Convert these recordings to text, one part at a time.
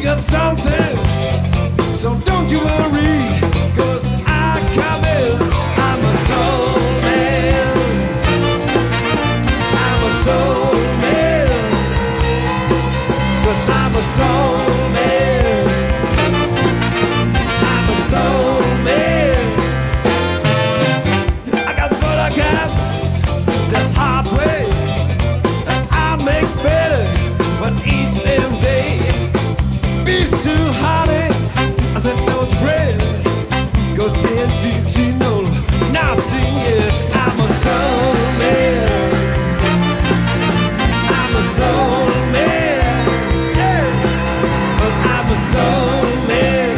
got something, so don't you worry, 'cause I come in. I'm a soul man. I'm a soul man. 'Cause I'm a soul man. I'm a soul man. I got what I got the hard way, and I make better, but each damn day beats too hard. I said don't pray, 'cause she know nothing yet. I'm a soul man. I'm a soul man. Yeah. But I'm a soul man.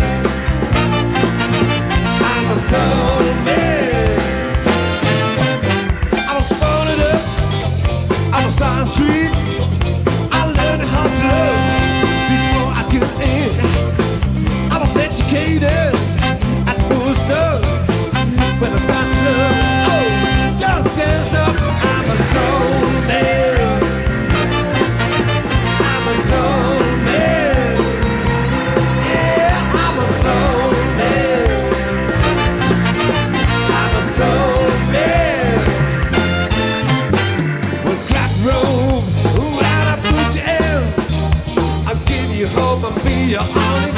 I'm a soul man. I was born it up on a side street. I learned how to love before I could in. I was educated at Booster. When I start to love, oh, just can't stop. I'm a soul man. I'm a soul man. Yeah, I'm a soul man. I'm a soul man. When crack roll, ooh, and I put you in, I'll give you hope and be your only